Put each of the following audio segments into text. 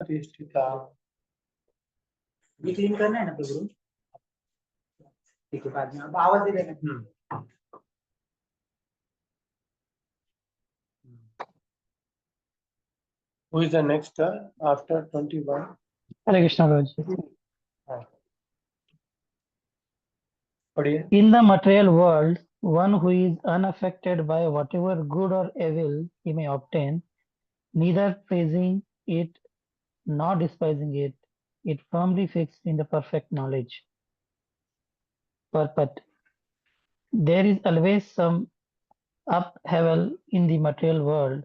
प्रतिष्ठिता। ये क्लीन करना है ना प्रभु, ठीक है, बाद में अब आवाज दे देना। Who is the next after 21? Hare Krishna Prabhuji. पढ़िए। In the material world, one who is unaffected by whatever good or evil he may obtain, neither praising it nor despising it, it firmly fixed in the perfect knowledge. But there is always some upheaval in the material world,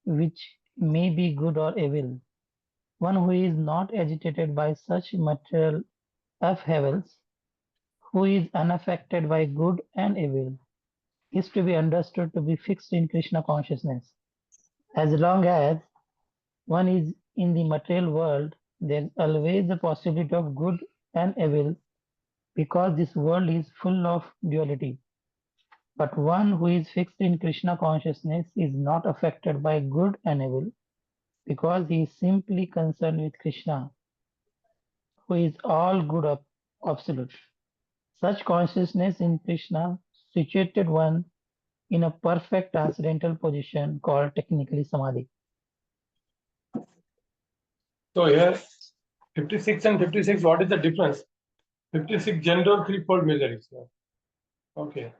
which may be good or evil. One who is not agitated by such material upheavals, who is unaffected by good and evil, is to be understood to be fixed in Krishna consciousness. As long as one is in the material world, there is always the possibility of good and evil, because this world is full of duality. But one who is fixed in Krishna consciousness is not affected by good and evil, because he is simply concerned with Krishna, who is all good absolute. Such consciousness in Krishna situated one in a perfect transcendental position called technically Samadhi. So here 56 and 56, what is the difference? 56 general threefold miseries. Okay.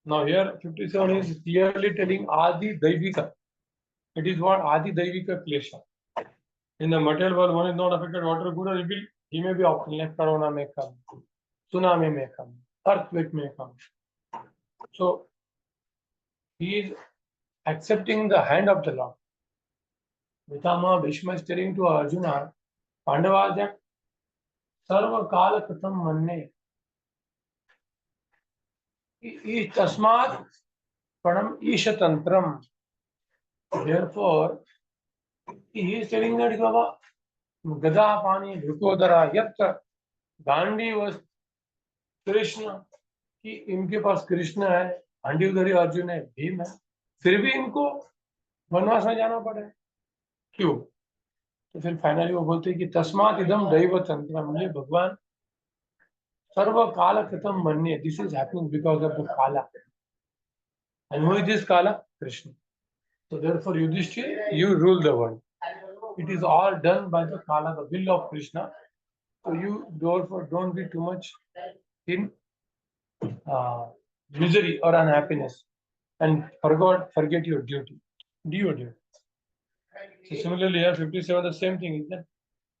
Now here 57 is clearly telling Adi Daivika. It is what Adi Daivika Klesha. In the material world, one is not affected whatever good or evil, he may be optional, like corona may come, tsunami may come, earthquake may come. So he is accepting the hand of the Lord. Pitama Bhishma is telling to Arjuna, Pandavas that Sarva Kala Katham Manne. Tasmat Pranam Ishatantram. Therefore, he is telling that Baba Gada Pani Dhukodara Yatra Gandhi was Krishna. कि इनके पास कृष्ण है, अंडीधरी अर्जुन है, भीम है, फिर भी इनको वनवास में जाना पड़ा है, क्यों? तो फिर फाइनली वो बोलते हैं कि तस्मात् इदम दैव तंत्रम, ये भगवान सर्व काल कृतम मन्ये, this is happening because of the काला, एंड हु इज दिस काला? Krishna. So therefore Yudhishthir, you rule the world. It is all done by the kala, the will of Krishna. So you therefore don't be too much in misery or unhappiness, and forget your duty. Do your duty. So similarly, here 57, the same thing is that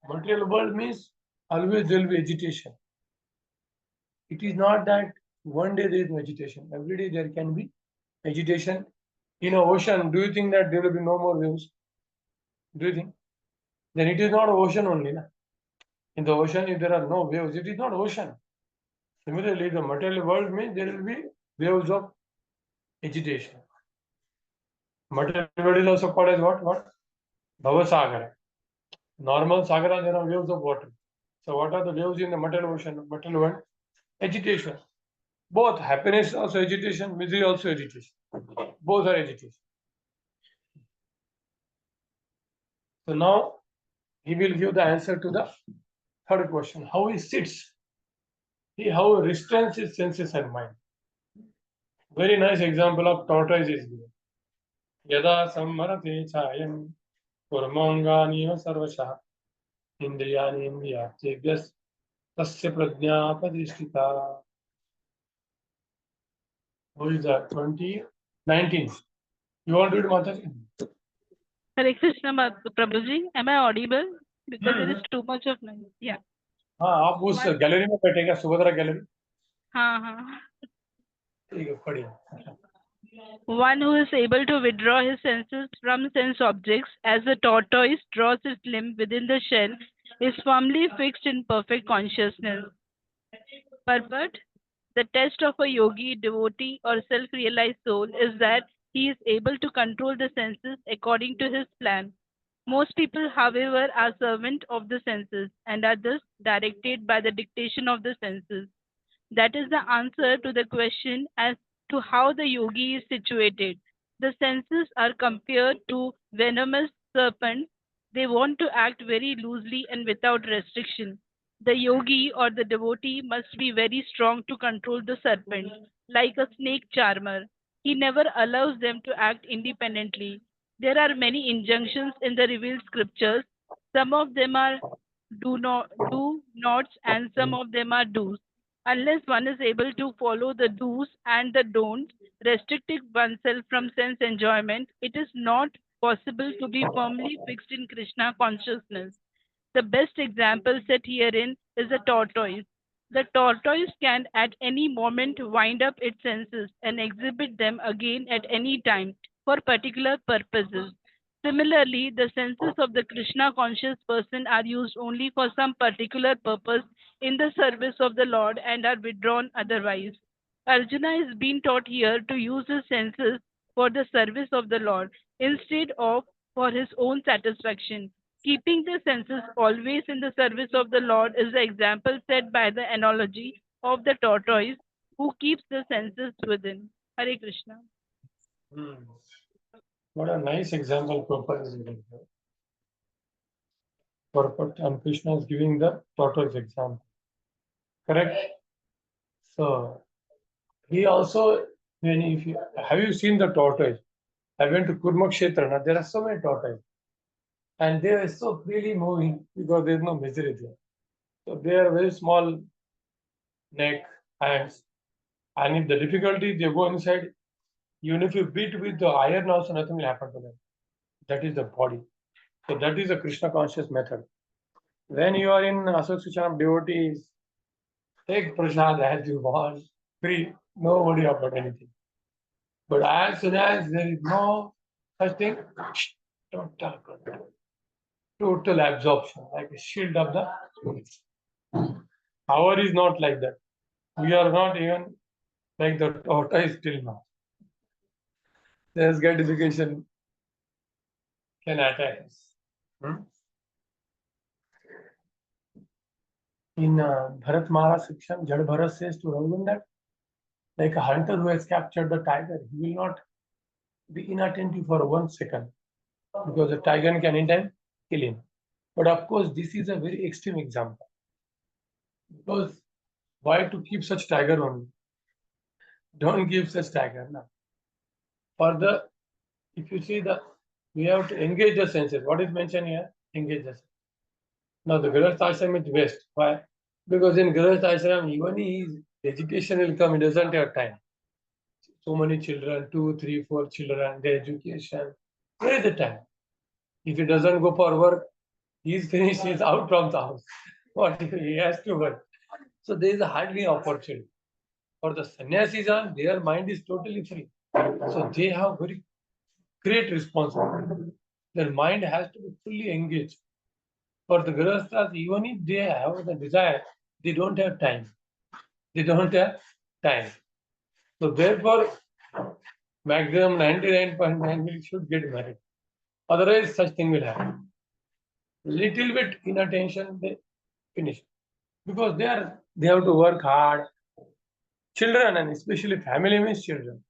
material world means always there will be agitation. It is not that one day there is no agitation. Every day there can be agitation. In an ocean, do you think that there will be no more waves? Do you think? Then it is not ocean only. Na? In the ocean, if there are no waves, it is not ocean. Similarly, the material world means there will be waves of agitation. Material world is also called as what? Bhavasagar. Normal sagara, there are waves of water. So what are the waves in the material ocean, material world? Agitation. Both happiness also agitation, misery also agitation. Both are agitation. So now he will give the answer to the third question. How he sits. How he restrains his senses and mind. Very nice example of tortoise is given. Yada sammarate chayam kurmangani sarvasha indriyani indriyatebhyas tasya prajna padishtita. Who is that? 2019. You want to read Mataji? Hare Krishna Prabhuji, am I audible? Because there is too much of noise. Yeah. हाँ, आप उस gallery में बैठेगा, Subhadra gallery. हाँ हाँ. ठीक है, पढ़िए. One who is able to withdraw his senses from sense objects, as a tortoise draws its limb within the shell, is firmly fixed in perfect consciousness. Purport: the test of a yogi, devotee, or self-realized soul is that he is able to control the senses according to his plan. Most people, however, are servant of the senses and are thus directed by the dictation of the senses. That is the answer to the question as to how the yogi is situated. The senses are compared to venomous serpents They want to act very loosely and without restriction. The yogi or the devotee must be very strong to control the serpent, like a snake charmer. He never allows them to act independently. There are many injunctions in the revealed scriptures. Some of them are do nots and some of them are do's. Unless one is able to follow the do's and the don'ts, restricting oneself from sense enjoyment, it is not possible to be firmly fixed in Krishna consciousness. The best example set herein is the tortoise. The tortoise can at any moment wind up its senses and exhibit them again at any time for particular purposes. Similarly, the senses of the Krishna conscious person are used only for some particular purpose in the service of the Lord and are withdrawn otherwise. Arjuna is being taught here to use his senses for the service of the Lord instead of for his own satisfaction. Keeping the senses always in the service of the Lord is the example set by the analogy of the tortoise who keeps the senses within. Hare Krishna. What a nice example Prabhupada is giving here. Purport and Krishna is giving the tortoise example. Correct? So he also, have you seen the tortoise? I went to Kurmakshetra, now there are so many tortoises. And they are so freely moving because there is no misery there. So they are very small neck, hands. And if the difficulty, they go inside. Even if you beat with the iron also, nothing will happen to them. That is the body. So that is the Krishna conscious method. When you are in association devotees, take prasad as you want, free, nobody about anything. But as soon as there is no such thing, total control, total absorption, like a shield of the spirit. Our is not like that. We are not even like the tortoise till now. There's gratification can attack us. In Bharat Maharaj section, Jad Bharat says to Raghuvan that like a hunter who has captured the tiger, he will not be inattentive for 1 second because the tiger can anytime kill him. But of course, this is a very extreme example. Because why to keep such tiger only? Don't give such tiger. No. Further, if you see we have to engage the senses. What is mentioned here? Engage the senses. Now the Grihastha Ashram is best. Why? Because in Grihastha Ashram, even his education will come, he doesn't have time. So many children, 2, 3, 4 children, their education. Where is the time? If he doesn't go for work, he's finished, he's out from the house. What he has to work. So there is hardly opportunity. For the sannyasis, their mind is totally free. So they have very great responsibility. Their mind has to be fully engaged. For the Grihasthas, even if they have the desire, they don't have time. They don't have time. So therefore, maximum 99.9 should get married. Otherwise, such thing will happen. Little bit inattention, they finish. Because they have to work hard. Children, and especially family means children.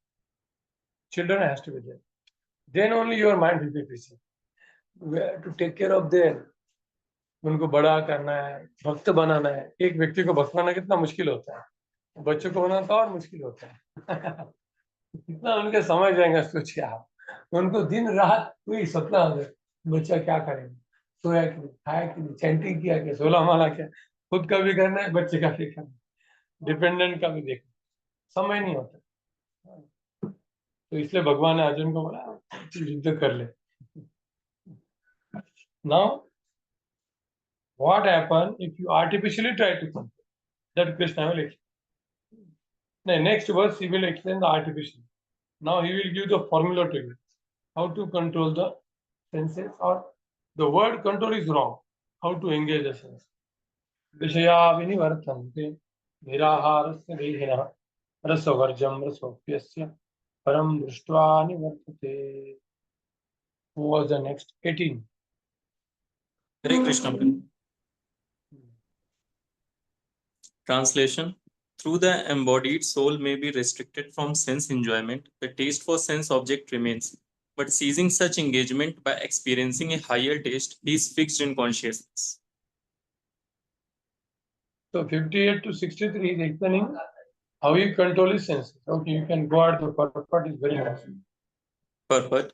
Children has to be there. Then only your mind will be busy. We have to take care of them. उनको बड़ा करना है, भक्त बनाना है. एक व्यक्ति को भक्त बनाना कितना मुश्किल होता है. बच्चों को बनाना तो और मुश्किल होता है. कितना उनके समझ जाएंगे सोचिए आप. उनको दिन रात कोई सपना हो जाए. बच्चा क्या करेगा, सोया कि नहीं, खाया कि नहीं, चैंटिंग किया क्या, 16 माला क्या, खुद का भी करना है, बच्चे का भी करना है, डिपेंडेंट का भी देखना, समय नहीं होता. तो इसलिए भगवान ने अर्जुन को बोला युद्ध कर ले. Now, what happen if you artificially try to control? That Krishna will explain. The next verse he will explain the artificial. Now he will give the formula to you. How to control the senses, or the word control is wrong. How to engage the senses. Vishaya vinivartante niraharasya vihina rasavarjam rasopyasya param drishtva nivartate. Who was the next? 18. Hare Krishna. Translation. Through the embodied soul may be restricted from sense enjoyment, the taste for sense object remains. but ceasing such engagement by experiencing a higher taste, he is fixed in consciousness. So 58 to 63 is explaining how you control his senses. Okay, you can go out, the purport is very nice. Purport.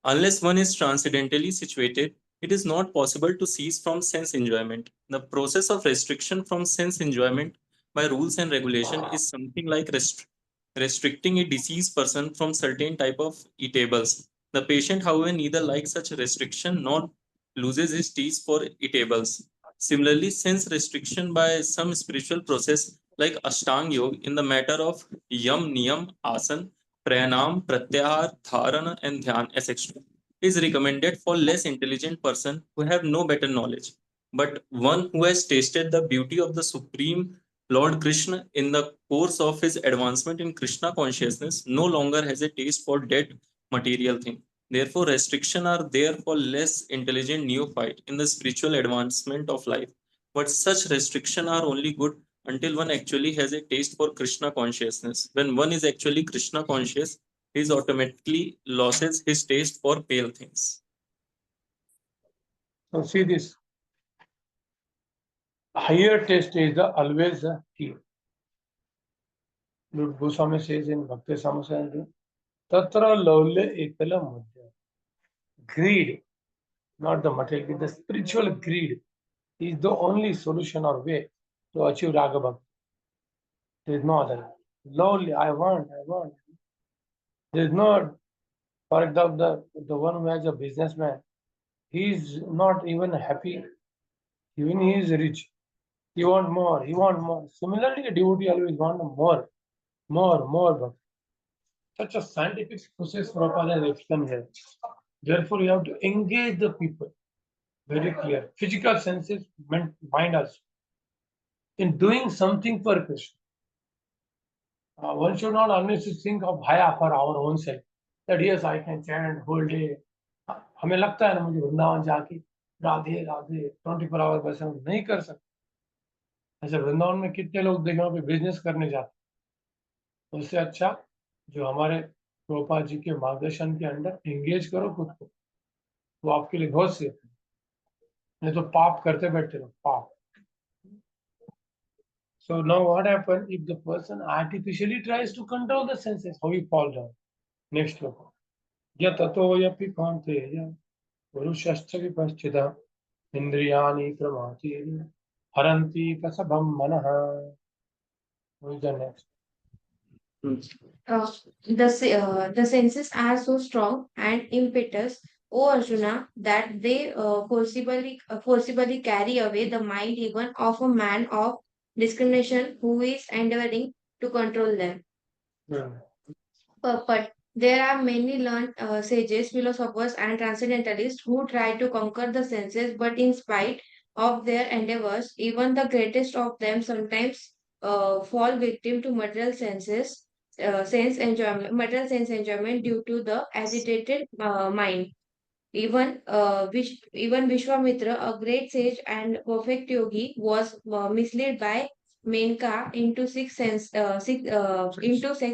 Unless one is transcendentally situated, it is not possible to cease from sense enjoyment. The process of restriction from sense enjoyment by rules and regulation is something like restricting a diseased person from certain type of eatables. The patient, however, neither likes such restriction nor loses his taste for eatables. Similarly, sense restriction by some spiritual process like Ashtang Yoga in the matter of Yam, Niyam, Asan, Pranam, Pratyahar, Dharana, and Dhyan, etc. is recommended for less intelligent person who have no better knowledge, but one who has tasted the beauty of the Supreme Lord Krishna in the course of his advancement in Krishna consciousness no longer has a taste for dead material thing. Therefore, restrictions are there for less intelligent neophyte in the spiritual advancement of life. But such restrictions are only good until one actually has a taste for Krishna consciousness. When one is actually Krishna conscious, he automatically loses his taste for pale things. So see this. Higher taste is always the key. Lord Goswami says in Bhakti Samasaya, Tatra Laulya Ekala Mudya. Greed, not the material, the spiritual greed is the only solution or way to achieve Raga Bhakti. There is no other. Lowly, I want. There is no, for example, the one who has a businessman, he is not even happy, even he is rich. He want more. Similarly, a devotee always want more bhakti. Such a scientific process Prabhupada has explained here. Therefore, you have to engage the people. Very clear. Physical senses, mind also. In doing something for Krishna. One should not always think of Bhaya for our own sake. That yes, I can chant whole day. हमें लगता है ना मुझे वृंदावन जाके Radhe Radhe 24 our बस हम नहीं कर सकते। ऐसे वृंदावन में कितने लोग देखे वहाँ पे बिजनेस करने जाते। उससे अच्छा जो हमारे गोपा जी के मार्गदर्शन के अंडर एंगेज करो खुद को, वो आपके लिए बहुत सेफ है। नहीं तो पाप करते बैठते रहो, पाप। So now what happens if the person artificially tries to control the senses? How you fall down? Next one. यततो यपि Kaunteya पुरुषश्च विपश्चितः इन्द्रियाणि प्रमाथीनि हरन्ति प्रसभं मनः. Who is the next? The senses are so strong and impetuous, O Arjuna, that they forcibly carry away the mind even of a man of discrimination who is endeavoring to control them. But there are many learned sages, philosophers, and transcendentalists who try to conquer the senses, but in spite of their endeavors, even the greatest of them sometimes fall victim to material sense enjoyment due to the agitated mind. Even Vishwamitra, a great sage and perfect yogi, was misled by Menka into sex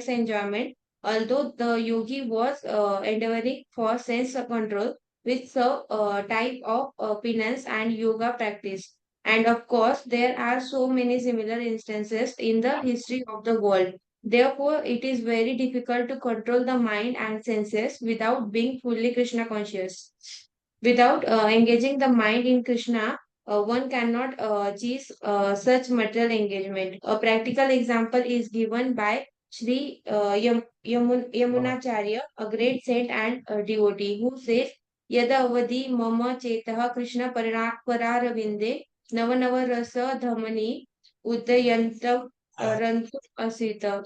enjoyment. Although the yogi was endeavoring for sense control with some type of penance and yoga practice. And of course, there are so many similar instances in the history of the world. Therefore, it is very difficult to control the mind and senses without being fully Krishna conscious. Without engaging the mind in Krishna, one cannot achieve such material engagement. A practical example is given by Sri Yamunacharya, a great saint and devotee, who says, Yada avadi mama chetah Krishna parararavinde nava nava rasa dhamani udayantam rantu asita.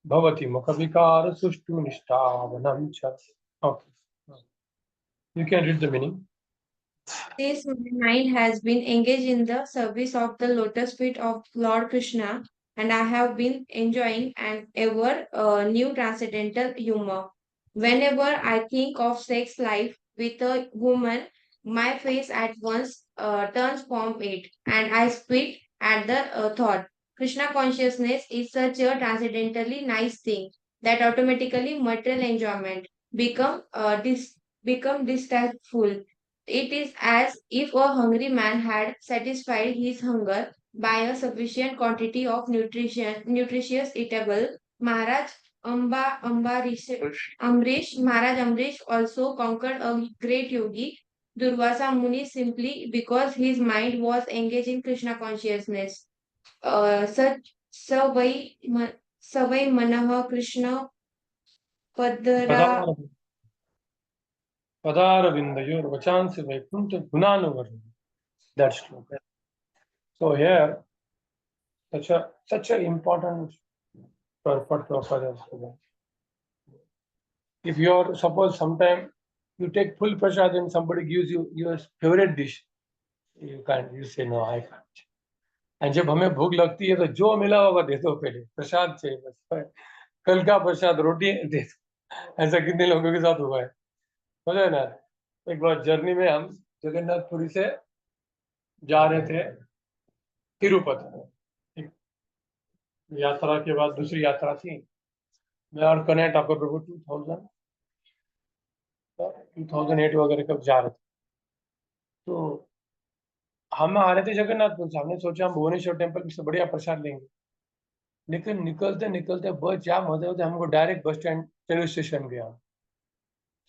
भवति मुखविकार सुष्ठु निष्ठावनं च. Okay. You can read the meaning. This mind has been engaged in the service of the lotus feet of Lord Krishna, and I have been enjoying an ever new transcendental humor. Whenever I think of sex life with a woman, my face at once turns from it, and I spit at the thought. Krishna consciousness is such a transcendentally nice thing. that automatically material enjoyment become distasteful. It is as if a hungry man had satisfied his hunger by a sufficient quantity of nutritious eatable. Maharaj Maharaj Amrish also conquered a great yogi, Durvasa Muni, simply because his mind was engaged in Krishna consciousness. Such Savai Manah Krishna Padra. Padaravindayor vachansi vaikunta gunanuvarni. That's true. So here, such a important purport Prabhupada has given. If you're suppose sometime you take full prasad and somebody gives you your favorite dish, you can't. You say no, I can't. And जब हमें भूख लगती है तो जो मिला होगा दे दो, पहले प्रसाद चाहिए बस, कल का प्रसाद रोटी दे दो। ऐसा कितने लोगों के साथ हुआ है, समझे ना। एक बार जर्नी में हम जगन्नाथपुरी से जा रहे थे तिरुपति, यात्रा के बाद दूसरी यात्रा थी। मैं और कन्हैया ठाकुर प्रभु 2008 वगैरह कब जा रहे थे। तो हम आ रहे थे जगन्नाथपुर से, हमने सोचा हम भुवनेश्वर टेम्पल से बढ़िया प्रसाद लेंगे, लेकिन निकलते निकलते बस जाम होते होते हमको direct bus stand railway station गया।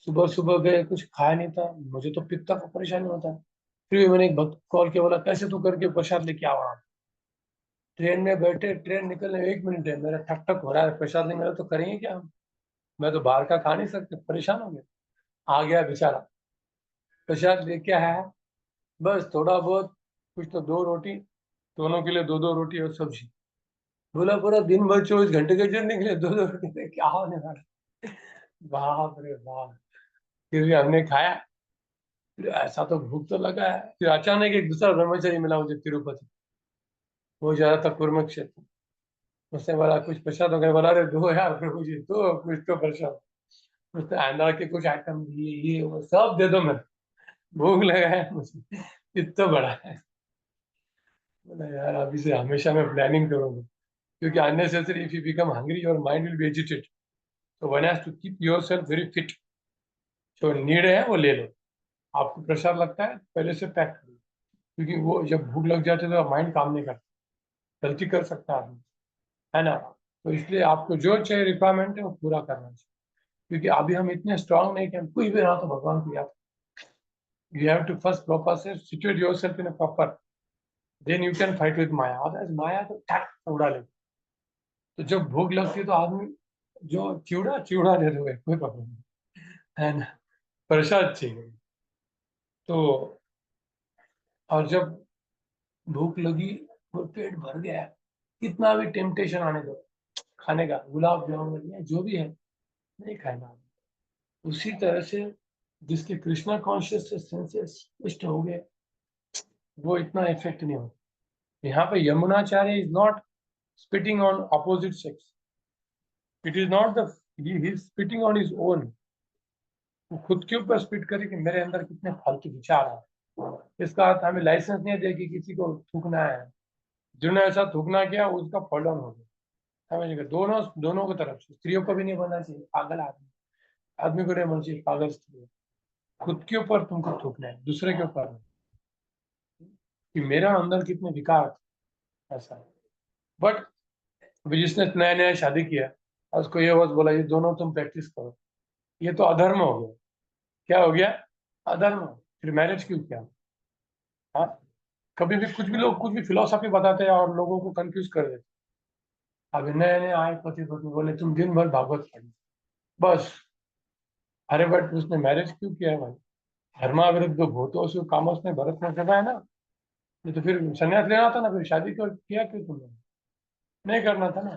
सुबह सुबह गए, कुछ खाया नहीं था, मुझे तो पित्त का परेशानी होता है। फिर भी मैंने एक भक्त कॉल किया, बोला कैसे तू करके प्रसाद लेके आ वहां। ट्रेन में बैठे, ट्रेन निकलने में 1 मिनट है, मेरा ठक ठक हो रहा है, प्रसाद नहीं मिला तो करेंगे क्या हम। मैं तो बाहर का खा नहीं सकते, परेशान हो गया। आ गया बेचारा, प्रसाद लेके आया, बस थोड़ा बहुत, कुछ तो 2 रोटी, दोनों के लिए 2-2 रोटी और सब्जी। बोला पूरा दिन भर 24 घंटे के जर्नी के लिए 2-2 रोटी से क्या होने वाला। बाप रे बाप। फिर भी हमने खाया, फिर ऐसा तो भूख तो लगा है। फिर अचानक एक दूसरा ब्रह्मचारी मिला मुझे तिरुपति, वो जा रहा था कुर्म क्षेत्र। उसने बोला कुछ प्रसाद वगैरह, बोला अरे दो यार प्रभु जी, दो कुछ तो प्रसाद। उसने आंध्रा के कुछ आइटम दिए, ये वो सब दे दो, मैं भूख लगा है मुझे, इतना बड़ा है। बोला यार अभी से हमेशा मैं प्लानिंग करूंगा, क्योंकि unnecessary if you become hungry your mind will be agitated, so one has to keep yourself very fit। जो नीड है वो ले लो, आपको प्रेशर लगता है पहले से पैक करो, क्योंकि वो जब भूख लग जाती है तो माइंड काम नहीं करता, गलती कर सकता है आदमी, है ना। तो इसलिए आपको जो चाहिए रिक्वायरमेंट है वो पूरा करना चाहिए, क्योंकि अभी हम इतने स्ट्रांग नहीं कि हम कुछ भी रहा तो भगवान को याद। You have to first proper से situate yourself in a proper, then you can fight with maya. Otherwise maya तो टैक उड़ा ले। तो जब भूख लगती है तो आदमी जो चिवड़ा चिवड़ा दे दो, कोई प्रॉब्लम नहीं, है ना, प्रसाद चाहिए। तो और जब भूख लगी और पेट भर गया, कितना भी टेम्पटेशन आने दो खाने का, गुलाब जामुन या जो भी है, नहीं खाना। उसी तरह से जिसके कृष्णा कॉन्शियस सेंसेस पुष्ट हो गए, वो इतना इफेक्ट नहीं होता। यहाँ पे Yamunacharya is not spitting on opposite sex, it is not the he is spitting on his own. वो खुद के ऊपर स्पिट करे कि मेरे अंदर कितने फालतू विचार आ। इसका अर्थ हमें लाइसेंस नहीं दे कि किसी को थूकना है। जिन्होंने ऐसा थूकना किया उसका फॉलोन हो गया, समझिएगा। दोनों दोनों की तरफ से, स्त्रियों को भी नहीं बनना चाहिए, पागल आदमी आदमी को नहीं बनना चाहिए, पागल स्त्री। खुद के ऊपर तुमको थूकना है, दूसरे के ऊपर नहीं, कि मेरा अंदर कितने विकार थे, ऐसा। बट जिसने नया नया शादी किया और उसको ये बस बोला ये दोनों तुम प्रैक्टिस करो, ये तो अधर्म हो गया। क्या हो गया? अधर्म। फिर मैरिज क्यों किया? हाँ, कभी भी कुछ भी लोग कुछ भी फिलोसफी बताते हैं और लोगों को कंफ्यूज कर देते। अभी नए नए आए पति पत्नी बोले तुम दिन भर भागवत पढ़ो, बस। अरे बट उसने मैरिज क्यों किया है भाई? धर्माविरुद्ध भूतोषु कामोस्मि भरत ने कहा है ना। ये तो फिर संन्यास लेना था ना, फिर शादी क्यों किया, क्यों तुमने? नहीं करना था ना।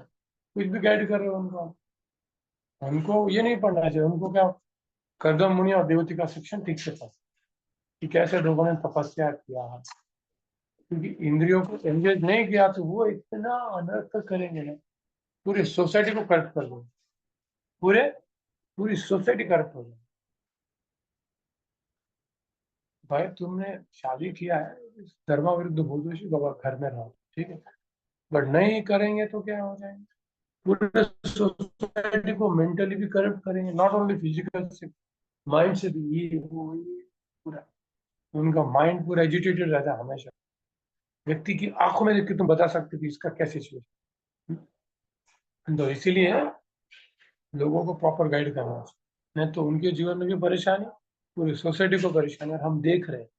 कुछ भी गाइड कर रहे हो उनको। उनको ये नहीं पढ़ना चाहिए, उनको क्या कर्दम मुनि और देवती का शिक्षण ठीक से था कि कैसे लोगों ने तपस्या किया है। क्योंकि इंद्रियों को एंगेज नहीं किया तो वो इतना अनर्थ करेंगे ना, पूरी सोसाइटी को करप्ट कर देंगे, पूरी सोसाइटी करप्ट हो जाएगी। भाई तुमने शादी किया है, धर्माविरुद्ध भूतोषी बाबा घर में रहो, ठीक है, बट नहीं करेंगे तो क्या हो जाएंगे? पूरे सोसाइटी को मेंटली भी करप्ट करेंगे, नॉट ओनली फिजिकल से, माइंड से भी, ये वो ये पूरा, उनका माइंड पूरा एजिटेटेड रहता है हमेशा। व्यक्ति की आंखों में देख के तुम बता सकते कि इसका क्या सिचुएशन। तो इसीलिए लोगों को प्रॉपर गाइड करना चाहिए, नहीं तो उनके जीवन में भी परेशानी, पूरी सोसाइटी को परेशानी। और हम देख रहे हैं,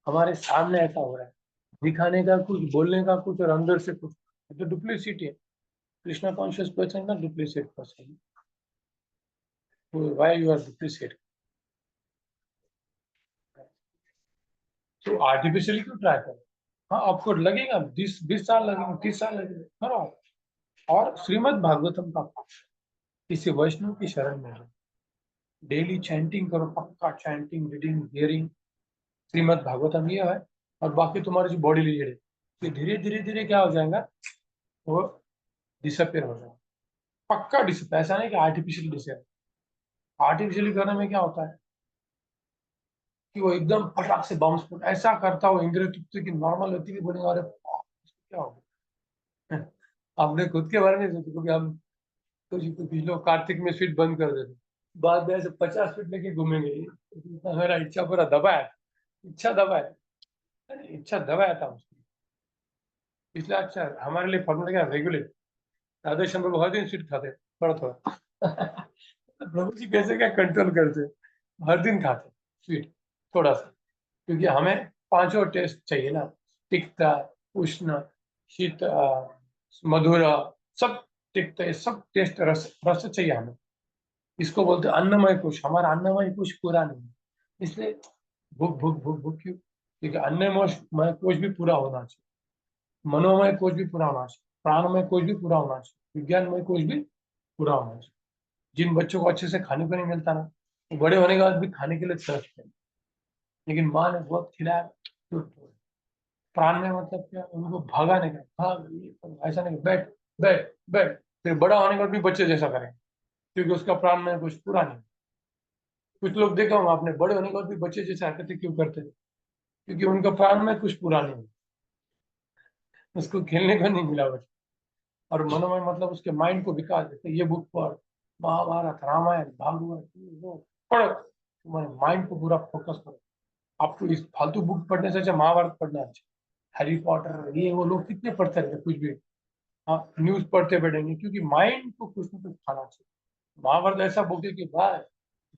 हमारे सामने ऐसा हो रहा है, दिखाने का कुछ, बोलने का कुछ, और अंदर से कुछ, तो डुप्लीसिटी है। कृष्णा कॉन्शियस पर्सन ना डुप्लीसिट पर्सन, व्हाई यू आर डुप्लीसिट? तो आर्टिफिशियली क्यों ट्राई करें? हाँ, आपको लगेगा 20 साल लगेंगे, 30 साल लगेंगे, करो। और श्रीमद् भागवतम का पाठ, किसी वैष्णव की शरण में, डेली चैंटिंग करो, पक्का chanting, reading, hearing Shrimad Bhagavatam ये है। और बाकी तुम्हारी जो बॉडी रिलेटेड है, ये धीरे धीरे धीरे क्या हो जाएगा, वो डिसअपियर हो जाएगा, पक्का डिसअपियर। ऐसा नहीं कि आर्टिफिशियल डिसअपियर। आर्टिफिशियली करने में क्या होता है कि वो एकदम फटाक से बम स्फोट ऐसा करता हो, इंद्रिय तृप्ति की नॉर्मल व्यक्ति भी बोलेंगे अरे बाप, क्या हो गया। आपने खुद के बारे में सोचा, क्योंकि हम कुछ लोग कार्तिक में स्वीट बंद कर देते, बाद में ऐसे 50 फीट लेके घूमेंगे। इतना मेरा इच्छा पूरा दबाया, इच्छा दबाया, अरे इच्छा दबाया था उसकी। इसलिए अच्छा हमारे लिए फॉर्मूला क्या, रेगुलेट। राधेश्याम प्रभु हर दिन स्वीट खाते, थोड़ा थोड़ा। प्रभु जी कैसे क्या कंट्रोल करते, हर दिन खाते स्वीट थोड़ा सा, क्योंकि हमें पांचों टेस्ट चाहिए ना, तिक्ता, उष्ण, शीत, मधुर, सब तिक्त, ये सब टेस्ट, रस रस चाहिए हमें। इसको बोलते हैं अन्नमय कोश। हमारा अन्नमय कोश पूरा नहीं है, इसलिए भूख भूख भूख भूख क्यों? क्योंकि अन्नमय कोश भी पूरा होना चाहिए, मनोमय कोश भी पूरा होना चाहिए, प्राणमय कोश भी पूरा होना चाहिए, विज्ञानमय कोश भी पूरा होना चाहिए। जिन बच्चों को अच्छे से खाने को नहीं मिलता ना, वो बड़े होने के बाद भी खाने के लिए तरसते हैं, लेकिन माँ ने बहुत खिलाया तो प्राण में मतलब क्या, उनको भगाने का, भाग ये करो, ऐसा नहीं, बैठ बैठ बैठ, फिर बड़ा होने के बाद भी बच्चे जैसा करें, क्योंकि उसका प्राण में कुछ पूरा नहीं। कुछ लोग देखा होगा आपने, बड़े होने के बाद भी बच्चे जैसे हरकतें क्यों करते थे? क्योंकि उनका प्राण में कुछ पूरा नहीं, उसको खेलने को नहीं मिला बच्चा। और मनोमय मतलब उसके माइंड को विकास देते, ये बुक पढ़, महाभारत, रामायण, भागवत, ये वो पढ़ो, तुम्हारे माइंड को पूरा फोकस करो। आपको इस फालतू बुक पढ़ने से अच्छा महाभारत पढ़ना अच्छा, हैरी पॉटर, ये वो लोग कितने पढ़ते रहते कुछ भी। हाँ, न्यूज पढ़ते बैठेंगे, क्योंकि माइंड को कुछ ना कुछ खाना चाहिए। महाभारत ऐसा बुक है कि भाई,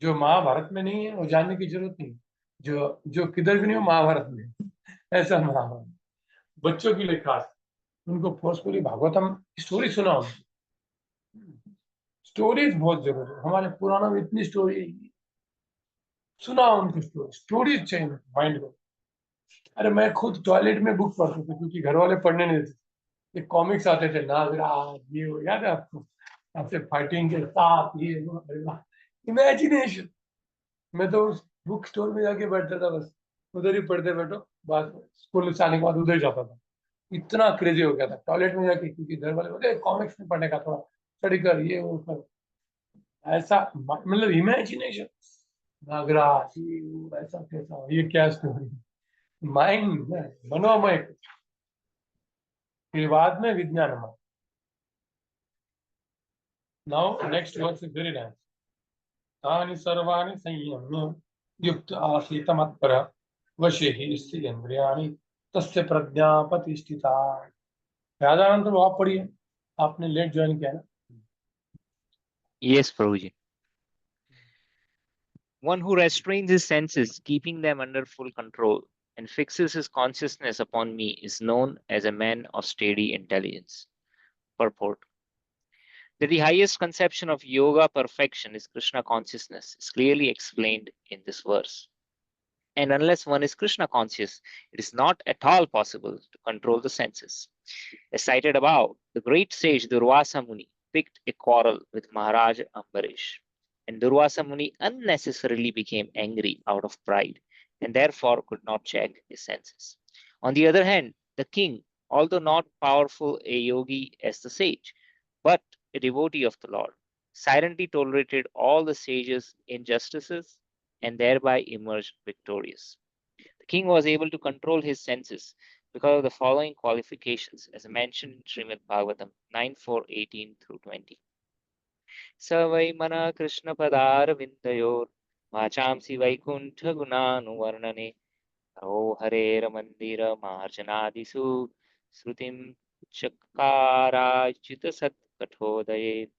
जो महाभारत में नहीं है वो जानने की जरूरत नहीं, जो जो किधर भी नहीं हो महाभारत में है। ऐसा महाभारत बच्चों के लिए खास, उनको फोर्सफुली भागवतम स्टोरी सुनाओ। स्टोरीज बहुत जरूरी है, हमारे पुराणों में इतनी स्टोरी है, सुनाओ उनको स्टोरी, स्टोरीज चाहिए माइंड को। अरे मैं खुद टॉयलेट में बुक पढ़ता था, क्योंकि घर वाले पढ़ने नहीं देते। ये कॉमिक्स आते थे, नागराज, ये वो, याद है आपको? आपसे फाइटिंग के साथ ये वो, इमेजिनेशन। मैं तो उस बुक स्टोर में जाके बैठता था, बस उधर ही पढ़ते बैठो, बस स्कूल से आने के बाद उधर ही जाता था। इतना क्रेजी हो गया था टॉयलेट में जाके, क्योंकि घर वाले बोले कॉमिक्स में पढ़ने का, थोड़ा स्टडी कर, ये वो कर, ऐसा मतलब इमेजिनेशन। नागराज, ये वो, ऐसा कैसा, ये क्या स्टोरी, माइंड मनोमय, फिर बाद में विज्ञानमय। Now next verse is very nice. तानि सर्वाणि संयम्य युक्त आसीत मत्पर वशे हि स्थितेन्द्रियाणि तस्य प्रज्ञा प्रतिष्ठिता। राधानंद तो आप पढ़िए, आपने लेट ज्वाइन किया ना। Yes, Prabhuji. One who restrains his senses, keeping them under full control, and fixes his consciousness upon me is known as a man of steady intelligence. Purport. That the highest conception of yoga perfection is Krishna consciousness is clearly explained in this verse. And unless one is Krishna conscious, it is not at all possible to control the senses. As cited above, the great sage Durvasa Muni picked a quarrel with Maharaj Ambarish, and Durvasa Muni unnecessarily became angry out of pride and therefore could not check his senses. On the other hand, the king, although not powerful a yogi as the sage, but a devotee of the Lord, silently tolerated all the sage's injustices and thereby emerged victorious. The king was able to control his senses because of the following qualifications as mentioned in Srimad Bhagavatam 9:4, 18 through 20. Savai mana Krishna padar vindayor vachamsi vaikunta gunanuvarnane Haro Harer Mandira Marjanadisu Srutim Chakarachita Sat Kathodaye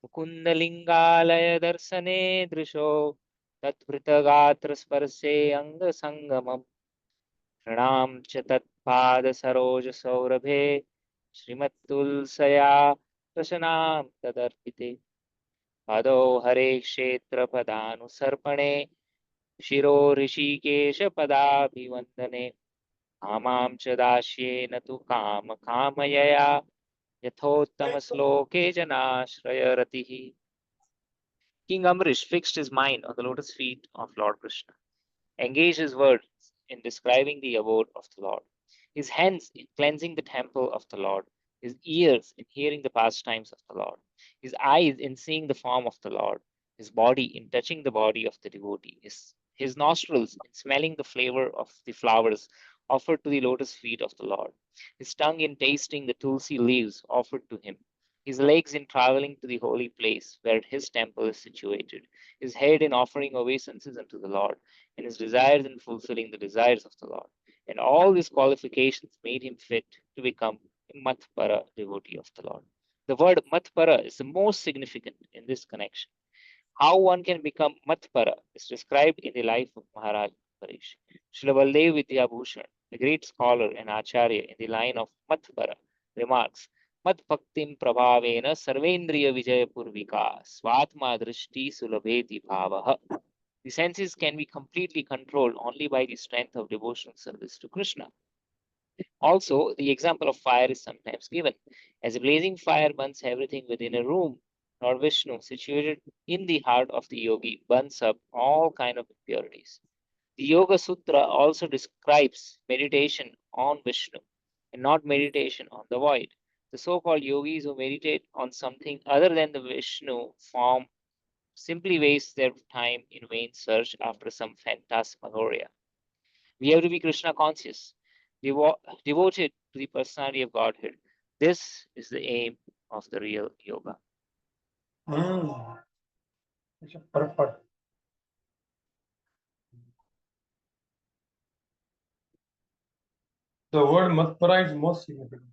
Mukundalingalaya Darsane Drisho Tatvrtagatra Sparse Anga Sangamam Pranam Chatatpada Saroja Saurabhe Srimattulsaya Prasanam Tadarpite Pado Hare Kshetra Padanu Sarpane Shiro Rishikesha Padabhivandane कामां च दास्येन तु कामयया यथोत्तमश्लोके जनाश्रयरतिः. King Amrish fixed his mind on the lotus feet of Lord Krishna, engaged his words in describing the abode of the Lord, his hands in cleansing the temple of the Lord, his ears in hearing the pastimes of the Lord, his eyes in seeing the form of the Lord, his body in touching the body of the devotee, his nostrils in smelling the flavor of the flowers offered to the lotus feet of the Lord, his tongue in tasting the tulsi leaves offered to him, his legs in traveling to the holy place where his temple is situated, his head in offering obeisances unto the Lord, and his desires in fulfilling the desires of the Lord. And all these qualifications made him fit to become a Matpara devotee of the Lord. The word Matpara is the most significant in this connection. How one can become Matpara is described in the life of Maharaj Parish. Srila Baldev Vidyabhushan, a great scholar and acharya in the line of Matpara, remarks, Mat Bhaktim Prabhavena Sarvendriya Vijaya Purvika Svatma Drishti Sulabheti Bhavaha. The senses can be completely controlled only by the strength of devotional service to Krishna. Also, the example of fire is sometimes given. As a blazing fire burns everything within a room, Lord Vishnu, situated in the heart of the yogi, burns up all kind of impurities. The Yoga Sutra also describes meditation on Vishnu and not meditation on the void. The so-called yogis who meditate on something other than the Vishnu form simply waste their time in vain search after some phantasmagoria. We have to be Krishna conscious, devoted to the personality of Godhead. This is the aim of the real yoga. It's a perfect. The word Matpara is most significant.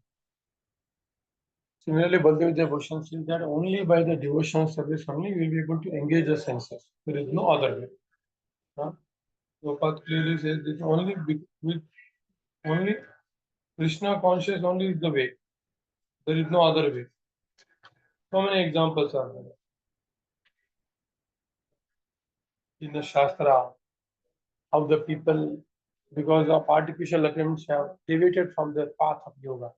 Similarly, Baldev Bhushan says that only by the devotional service only we will be able to engage the senses. There is no other way. Prabhupada clearly says that with only Krishna conscious only is the way. There is no other way. So many examples are there. In the Shastra, how the people, because of artificial attempts, have deviated from the path of yoga.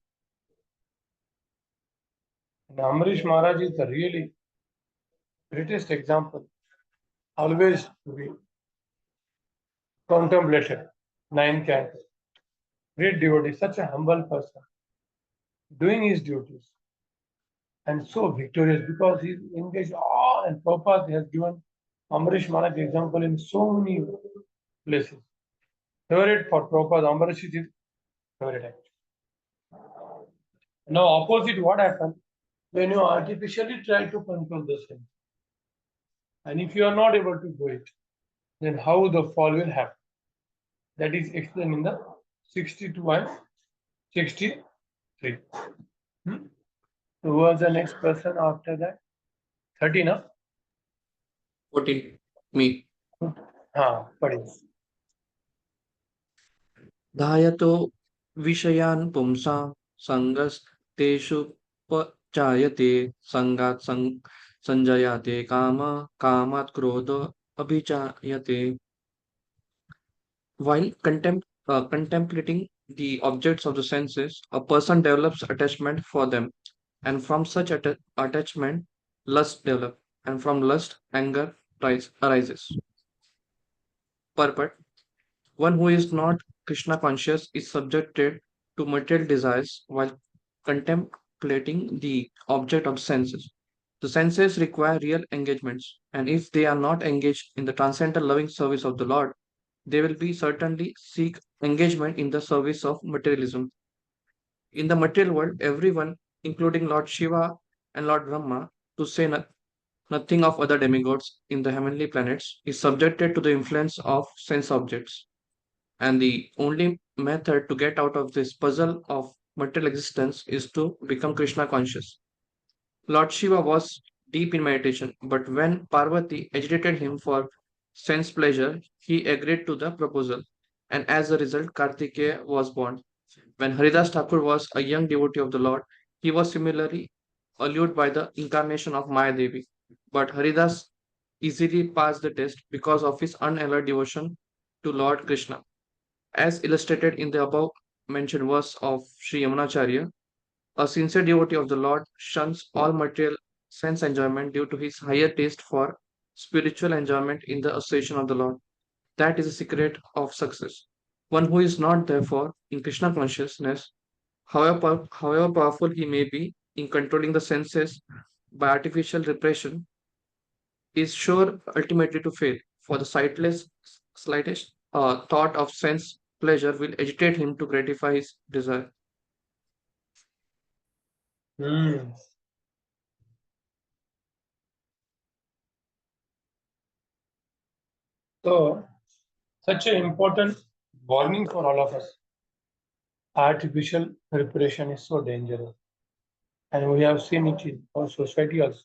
And Amrish Maharaj is the really greatest example. Always to be contemplated. 9 cantos. Great devotee, such a humble person, doing his duties, and so victorious because he engaged all, and Prabhupada has given Amrish Maharaj example in so many places. Favorite for Prabhupada, Amrish is his favorite act. Now, opposite, what happens when you artificially try to control the sense? And if you are not able to do it, then how the fall will happen? That is explained in the 62 and 63. Who was the next person after that? 13, huh? 14. Me. Padi. धायतो विषयान् पुंसां सङ्गस्तेषु पचायते सङ्गात् सञ्जयते कामात् क्रोधो अभिजायते. While contemplating the objects of the senses, a person develops attachment for them, and from such attachment, lust develops, and from lust, anger arises. Purport: one who is not Krishna conscious is subjected to material desires while contemplating the object of senses. The senses require real engagements, and if they are not engaged in the transcendental loving service of the Lord, they will be certainly seek engagement in the service of materialism. In the material world, everyone, including Lord Shiva and Lord Brahma, to say nothing of other demigods in the heavenly planets, is subjected to the influence of sense objects. And the only method to get out of this puzzle of material existence is to become Krishna conscious. Lord Shiva was deep in meditation, but when Parvati agitated him for sense pleasure, he agreed to the proposal. And as a result, Kartikeya was born. When Haridas Thakur was a young devotee of the Lord, he was similarly allured by the incarnation of Maya Devi. But Haridas easily passed the test because of his unalloyed devotion to Lord Krishna. As illustrated in the above mentioned verse of Sri Yamunacharya, a sincere devotee of the Lord shuns all material sense enjoyment due to his higher taste for spiritual enjoyment in the association of the Lord. That is the secret of success. One who is not, therefore, in Krishna consciousness, however powerful he may be in controlling the senses by artificial repression, is sure ultimately to fail, for the slightest thought of sense pleasure will agitate him to gratify his desire. So, such an important warning for all of us. Artificial preparation is so dangerous. And we have seen it in our society also.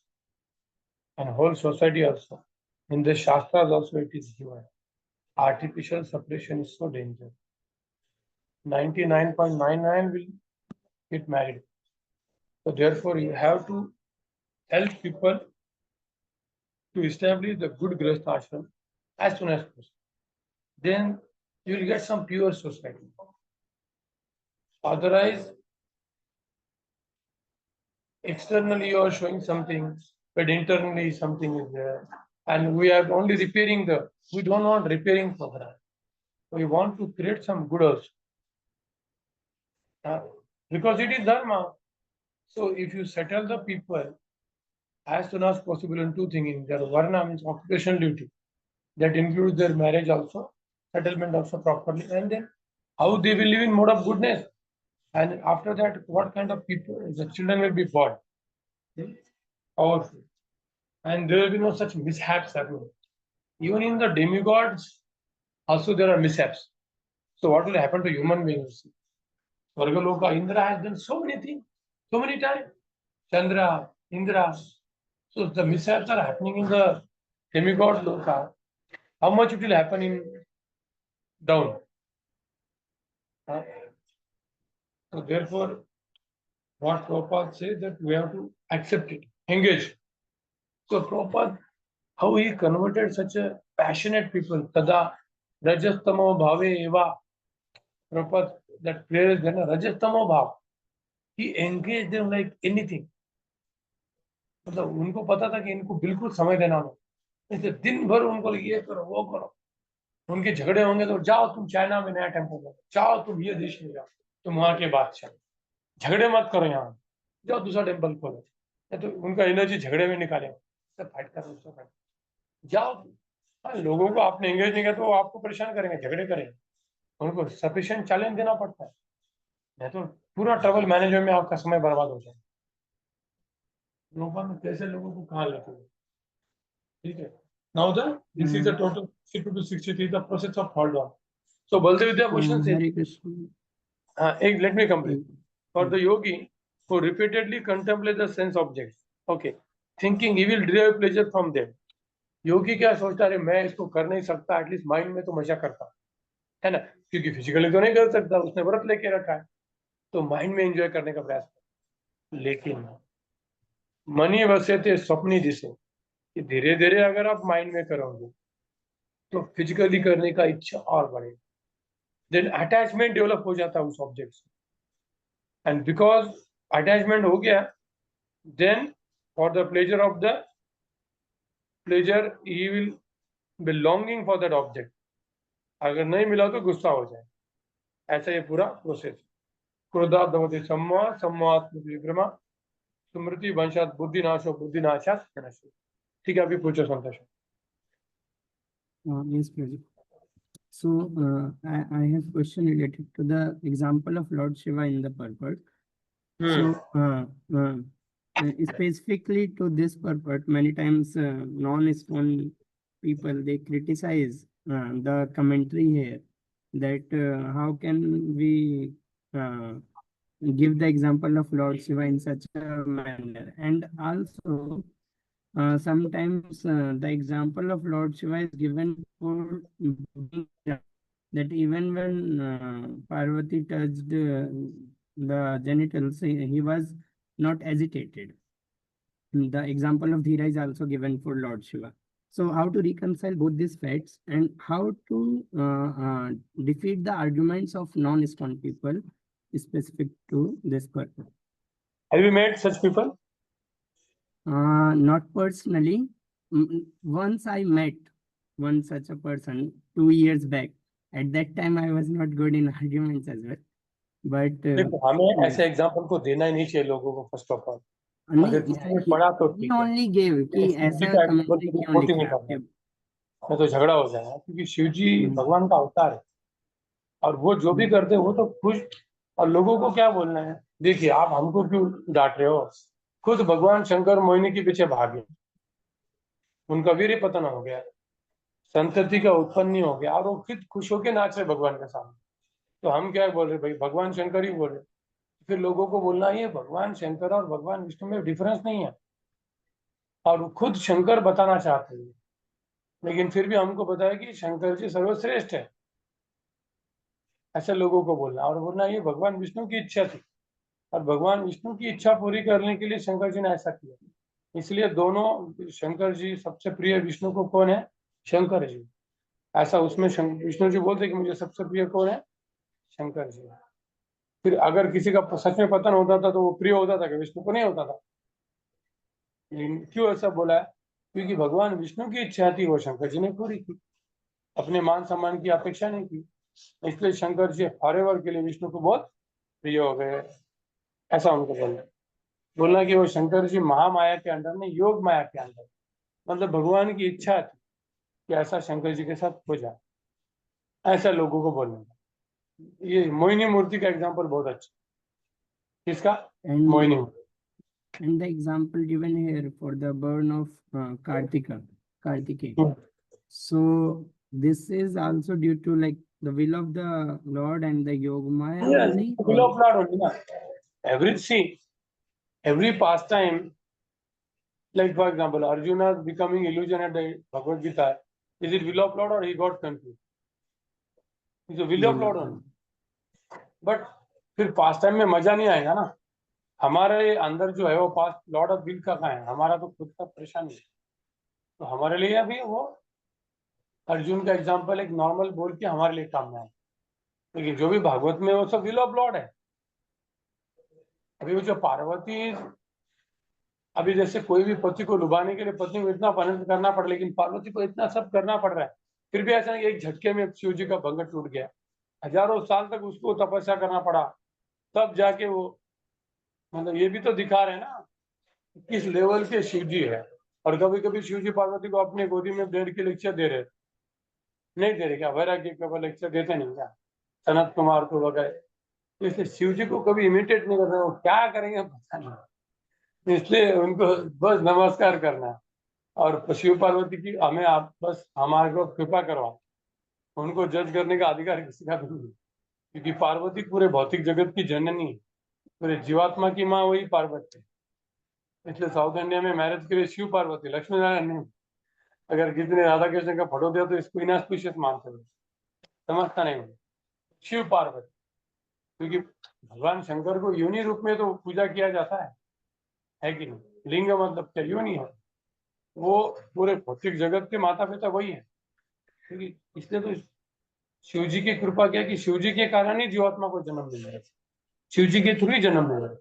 And whole society also. In the Shastras also it is given. Artificial separation is so dangerous. 99.99 will get married. So therefore you have to help people to establish the good Grihastha ashram as soon as possible. Then you will get some pure society. Otherwise, externally you are showing something, but internally something is there. And we are only repairing we don't want repairing program. We want to create some good also. Because it is dharma. So if you settle the people as soon as possible in two things, their varna means occupational duty. That includes their marriage also, settlement also properly, and then how they will live in mode of goodness. And after that, what kind of people, the children will be born. Powerful. And there will be no such mishaps happening. Even in the demigods, also there are mishaps. So what will happen to human beings? Svargaloka, Indra has done so many things, so many times. Chandra, Indra. So the mishaps are happening in the demigod loka. How much it will happen in down? So therefore, what Prabhupada says that we have to accept it, engage. So Prabhupada, how he converted such a passionate people, tada rajastamo bhave eva. Prabhupada, that prayer is rajastamo bhav. He engaged them like anything. मतलब उनको पता था कि इनको बिल्कुल समय देना हो, ऐसे दिन भर उनको ये करो वो करो. उनके झगड़े होंगे तो जाओ तुम चाइना में नया टेम्पल करो, जाओ तुम ये देश में जाओ, तुम वहां के बादशाह, झगड़े मत करो, यहाँ जाओ दूसरा टेम्पल खोलो. तो उनका एनर्जी झगड़े में निकाले, सब फाइट करो, सब फाइट जाओ. लोगों को आपने एंगेज नहीं किया तो आपको परेशान करेंगे, झगड़े करेंगे. उनको सफिशिएंट चैलेंज देना पड़ता है, नहीं तो पूरा ट्रबल मैनेजमेंट में आपका समय बर्बाद हो जाए. लोगों में कैसे लोगों को कहाँ लेते हो, ठीक है. Now this is the total 62 to 63, the process of hold on. So Baldev Vidyabhushan says, let me complete. For the yogi who repeatedly contemplate the sense objects, okay, thinking he will derive pleasure from them. योगी क्या सोचता है, मैं इसको कर नहीं सकता, at least mind में तो मजा करता है ना, क्योंकि फिजिकली तो नहीं कर सकता, उसने व्रत लेके रखा है, तो माइंड में एंजॉय करने का प्रयास कर. लेकिन मनी वसे स्वप्नी दिशे, कि धीरे धीरे अगर आप माइंड में करोगे तो फिजिकली करने का इच्छा और बढ़ेगा. देन अटैचमेंट डेवलप हो जाता है उस ऑब्जेक्ट से, एंड बिकॉज अटैचमेंट हो गया, then for the pleasure of the pleasure he will be longing for that object. अगर नहीं मिला तो गुस्सा हो जाए. ऐसा ये पूरा प्रोसेस. क्रोधात् भवति सम्मोहः, सम्मोहात् विभ्रमा, स्मृति वंशात् बुद्धिनाशो, बुद्धिनाशात् विनाशो. ठीक है, अभी पूछो संतोष. Yes, please. So I have question related to the example of Lord Shiva in the purport. So specifically to this purport, many times non-ISKCON people they criticize the commentary here that how can we give the example of Lord Shiva in such a manner, and also sometimes the example of Lord Shiva is given for that even when Parvati touched the genitals, he was not agitated. The example of Dhira is also given for Lord Shiva. So how to reconcile both these facts and how to defeat the arguments of non-ISKCON people specific to this purpose? Have you met such people? Not personally. Once I met one such a person 2 years back. At that time, I was not good in arguments as well. But देखो, हमें ऐसे example को देना ही नहीं चाहिए लोगों को first of all. अगर किसी ने पढ़ा तो he ठीक है। only gave कि शिव जी ऐसा का commentary example क्यों quoting नहीं लिखा करना, है? नहीं तो झगड़ा हो जाएगा, क्योंकि शिव जी भगवान का अवतार है और वो जो भी करते हैं वो तो खुश। और लोगों को क्या बोलना है, देखिए आप हमको क्यों डांट रहे हो, खुद भगवान शंकर मोहिनी के पीछे भागे, उनका वीर्य पतन हो गया, संतति का उत्पन्न नहीं हो गया और वो खुद खुश होके नाच रहे भगवान के सामने। तो हम क्या बोल रहे भाई, भगवान शंकर ही बोल रहे। फिर लोगों को बोलना ये भगवान शंकर और भगवान विष्णु में डिफरेंस नहीं है, और खुद शंकर बताना चाहते हैं, लेकिन फिर भी हमको बताया कि शंकर जी सर्वश्रेष्ठ है, ऐसे लोगों को बोलना। और बोलना ये भगवान विष्णु की इच्छा थी और भगवान विष्णु की इच्छा पूरी करने के लिए शंकर जी ने ऐसा किया। इसलिए दोनों, शंकर जी सबसे प्रिय विष्णु को कौन है, शंकर जी। ऐसा उसमें विष्णु जी बोलते कि मुझे सबसे प्रिय कौन है, शंकर जी। फिर अगर किसी का सच में पतन होता था तो वो प्रिय होता था कि विष्णु को नहीं होता था। लेकिन क्यों ऐसा बोला है, क्योंकि भगवान विष्णु की इच्छा थी, वो शंकर जी ने पूरी की, अपने मान सम्मान की अपेक्षा नहीं की। इसलिए शंकर जी फॉरएवर के लिए विष्णु को बहुत प्रिय हो गए, ऐसा उनको बोलना कि वो शंकर जी महामाया के अंदर में, योग माया के अंदर, मतलब भगवान की इच्छा थी कि ऐसा शंकर जी के साथ हो जाए, ऐसा लोगों को बोलना। ये मोहिनी मूर्ति का एग्जाम्पल बहुत अच्छा, किसका, मोहिनी मूर्ति। And the example given here for the burn of Kartikeya. So this is also due to like the will of the Lord and the Yogamaya only? Will of Lord only, na. Every pastime, like for example, Arjuna becoming illusion at the Bhagavad Gita, is it will of Lord or he got confused? It's a will of Lord only. But फिर past time में मजा नहीं आएगा ना, हमारे अंदर जो है वो पास्ट लॉर्ड ऑफ विल का कहाँ है, हमारा तो खुद का परेशानी है। तो हमारे लिए अभी वो अर्जुन का एग्जांपल एक नॉर्मल बोल के हमारे लिए काम में है, लेकिन जो भी भागवत में वो सब विल ऑफ लॉर्ड है। अभी वो जो पार्वती, अभी जैसे कोई भी पति को लुभाने के लिए पत्नी को इतना पनन करना पड़ा, लेकिन पार्वती को इतना सब करना पड़ रहा है, फिर भी ऐसा नहीं एक झटके में शिव जी का भंग टूट गया। हजारों साल तक उसको तपस्या करना पड़ा, तब जाके वो, मतलब ये भी तो दिखा रहे हैं ना किस लेवल के शिव जी है। और कभी कभी शिव जी पार्वती को अपने गोदी में बैठ के लेक्चर दे रहे, नहीं दे रहे क्या, वैराग्य के ऊपर लेक्चर देते नहीं क्या, सनत कुमार को वगैरह। इसलिए शिव जी को कभी इमिटेट नहीं कर रहे, वो क्या करेंगे पता नहीं, इसलिए उनको बस नमस्कार करना। और शिव पार्वती की हमें आप बस हमारे को कृपा करवा, उनको जज करने का अधिकार किसी का भी नहीं, क्योंकि पार्वती पूरे भौतिक जगत की जननी है, पूरे जीवात्मा की माँ वही पार्वती। इसलिए साउथ इंडिया में मैरिज के लिए शिव पार्वती, लक्ष्मी नारायण नहीं। अगर किसी ने राधा कृष्ण का फोटो दिया तो इसको इनऑस्पिशियस मानते हैं, समझता नहीं हूँ। शिव पार्वती, क्योंकि भगवान शंकर को योनि रूप में तो पूजा किया जाता है कि नहीं, लिंग मतलब क्या, योनि है, वो पूरे भौतिक जगत के माता पिता वही है। क्योंकि इसलिए तो शिव जी की कृपा क्या कि शिव जी के कारण ही जीवात्मा को जन्म मिल रहा है, शिव जी के थ्रू ही जन्म मिल रहा है,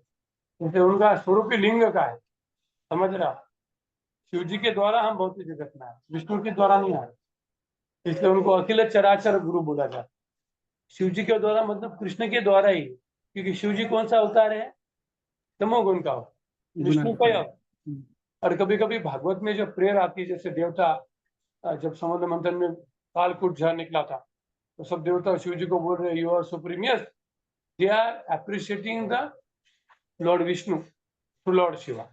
जैसे उनका स्वरूप ही लिंग का है, समझ रहा। शिव जी के द्वारा हम भौतिक जगत में आए, विष्णु के द्वारा नहीं आए, इसलिए उनको अखिल चराचर गुरु बोला जाता है। शिव जी के द्वारा मतलब कृष्ण के द्वारा ही, क्योंकि शिव जी कौन सा अवतार है, तमोगुण का, विष्णु का ही। और कभी कभी भागवत में जो प्रेयर आती है, जैसे देवता जब समुद्र मंथन में कालकूट झड़ निकला था, तो सब देवता शिव जी को बोल रहे you are supreme, yes they are appreciating the lord Vishnu to lord Shiva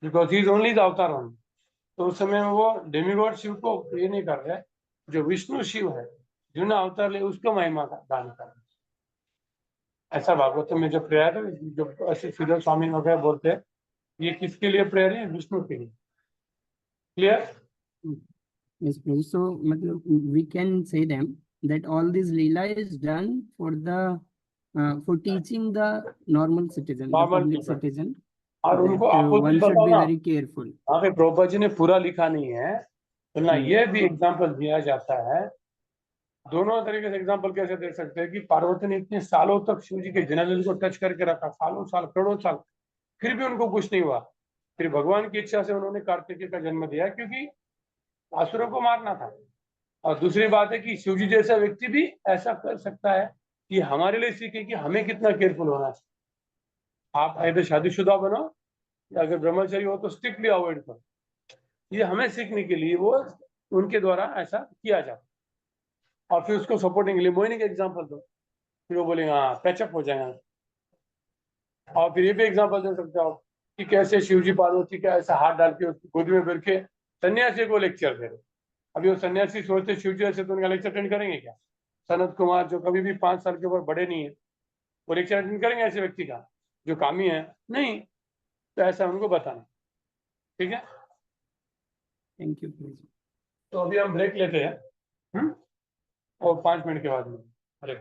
because he is only the avatar one. तो उस समय वो डेमीगॉड शिव को ये नहीं कर रहे, जो विष्णु शिव है जिन्होंने अवतार ले उसको महिमा का दान कर रहे। ऐसा भागवत में जो प्रेयर है, जो ऐसे श्रीधर स्वामी वगैरह बोलते हैं, ये किसके लिए प्रेयर है? विष्णु के लिए। Clear? Yes, Prabhu. So, matlab, we can say them that all this Leela is done for teaching the normal citizen, the Normal public people. citizen, और उनको that opposite one should be बताना। very careful. यहाँ पे प्रभुपाद जी ने पूरा लिखा नहीं है, तो ना ये भी एग्जाम्पल दिया जाता है। दोनों तरीके से एग्जाम्पल कैसे दे सकते हैं कि पार्वती ने इतने सालों तक शिव जी के जनरल को टच करके रखा, सालों साल करोड़ों साल, फिर भी उनको कुछ नहीं हुआ। फिर भगवान की इच्छा से उन्होंने कार्तिकेय का जन्म दिया क्योंकि असुरों को मारना था। और दूसरी बात है कि शिव जी जैसा व्यक्ति भी ऐसा कर सकता है कि हमारे लिए सीखे कि हमें कितना केयरफुल होना चाहिए। आप ऐसे शादीशुदा बनो या अगर ब्रह्मचारी हो तो स्ट्रिक्टली अवॉइड करो। ये हमें सीखने के लिए वो उनके द्वारा ऐसा किया जाता, और फिर उसको सपोर्टिंग के लिए मोहिनी का एग्जाम्पल दो, फिर वो बोलेंगे हाँ पैचअप हो जाएगा। और फिर ये भी एग्जाम्पल दे सकते हो कि कैसे शिवजी पार्वती का ऐसा हाथ डाल के उसकी गोदी में बैठ के सन्यासी को लेक्चर दे रहे। अभी वो सन्यासी सोचते शिवजी ऐसे तो उनका लेक्चर अटेंड करेंगे क्या? सनत कुमार जो कभी भी 5 साल के ऊपर बड़े नहीं है, वो लेक्चर अटेंड करेंगे ऐसे व्यक्ति का जो कामी है? नहीं। तो ऐसा उनको बताना। ठीक है, Thank you, Prabhu. तो अभी हम ब्रेक लेते हैं और 5 मिनट के बाद में। अरे